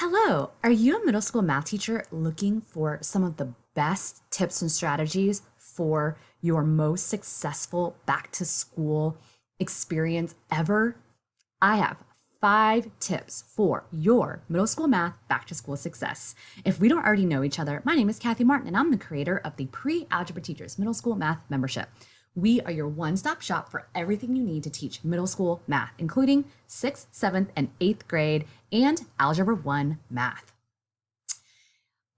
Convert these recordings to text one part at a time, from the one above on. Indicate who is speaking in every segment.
Speaker 1: Hello, are you a middle school math teacher looking for some of the best tips and strategies for your most successful back to school experience ever? I have 5 tips for your middle school math back to school success. If we don't already know each other, my name is Kathy Martin and I'm the creator of the Prealgebra Teachers Middle School Math Membership. We are your one-stop shop for everything you need to teach middle school math, including 6th, 7th, and 8th grade and Algebra 1 math.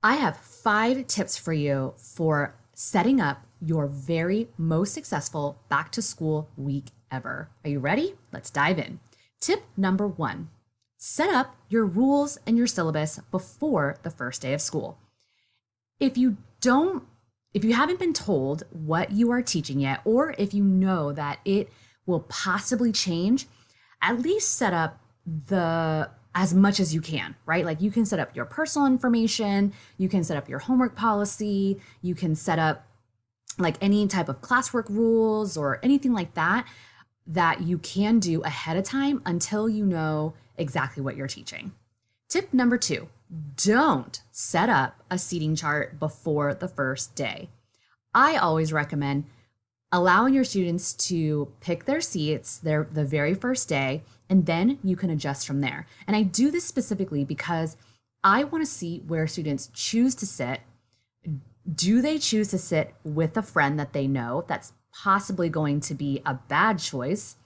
Speaker 1: I have 5 tips for you for setting up your very most successful back to school week ever. Are you ready? Let's dive in. Tip number 1, set up your rules and your syllabus before the first day of school. If you haven't been told what you are teaching yet, or if you know that it will possibly change, at least set up as much as you can, right? Like you can set up your personal information, you can set up your homework policy, you can set up like any type of classwork rules or anything like that you can do ahead of time until you know exactly what you're teaching. Tip number 2, don't set up a seating chart before the first day. I always recommend allowing your students to pick their seats the very first day, and then you can adjust from there. And I do this specifically because I want to see where students choose to sit. Do they choose to sit with a friend that they know that's possibly going to be a bad choice?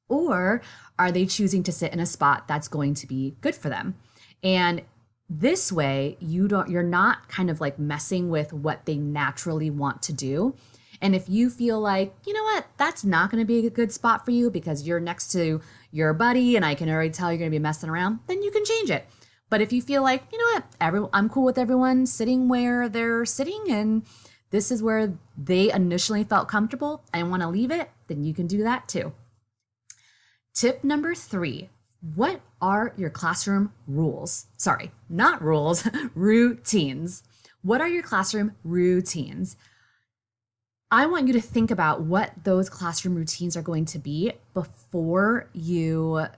Speaker 1: Or are they choosing to sit in a spot that's going to be good for them? And this way, you're not kind of like messing with what they naturally want to do. And if you feel like, you know what, that's not going to be a good spot for you because you're next to your buddy and I can already tell you're going to be messing around, then you can change it. But if you feel like, you know what, I'm cool with everyone sitting where they're sitting and this is where they initially felt comfortable and want to leave it, then you can do that too. Tip number 3, what are your classroom rules? Sorry, not rules, routines. What are your classroom routines? I want you to think about what those classroom routines are going to be before the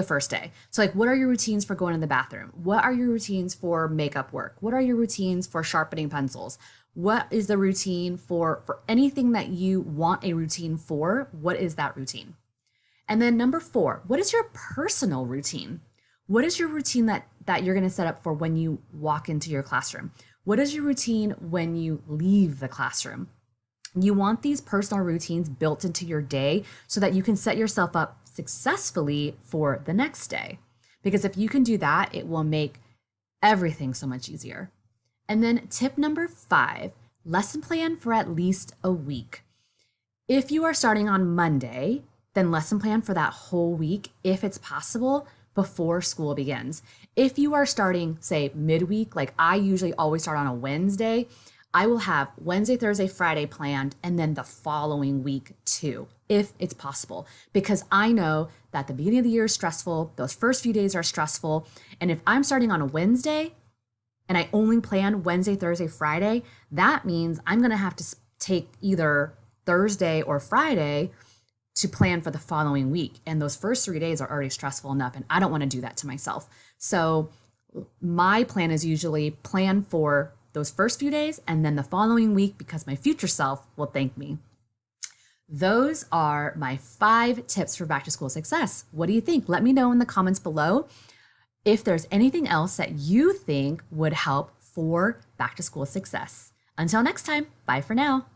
Speaker 1: first day. So like, what are your routines for going to the bathroom? What are your routines for makeup work? What are your routines for sharpening pencils? What is the routine for anything that you want a routine for? What is that routine? And then number 4, what is your personal routine? What is your routine that you're going to set up for when you walk into your classroom? What is your routine when you leave the classroom? You want these personal routines built into your day so that you can set yourself up successfully for the next day. Because if you can do that, it will make everything so much easier. And then tip number 5, lesson plan for at least a week. If you are starting on Monday, then lesson plan for that whole week, if it's possible, before school begins. If you are starting, say, midweek, like I usually always start on a Wednesday, I will have Wednesday, Thursday, Friday planned, and then the following week too, if it's possible. Because I know that the beginning of the year is stressful, those first few days are stressful, and if I'm starting on a Wednesday, and I only plan Wednesday, Thursday, Friday, that means I'm gonna have to take either Thursday or Friday to plan for the following week. And those first 3 days are already stressful enough, and I don't want to do that to myself. So my plan is usually plan for those first few days and then the following week because my future self will thank me. Those are my 5 tips for back to school success. What do you think? Let me know in the comments below if there's anything else that you think would help for back to school success. Until next time, bye for now.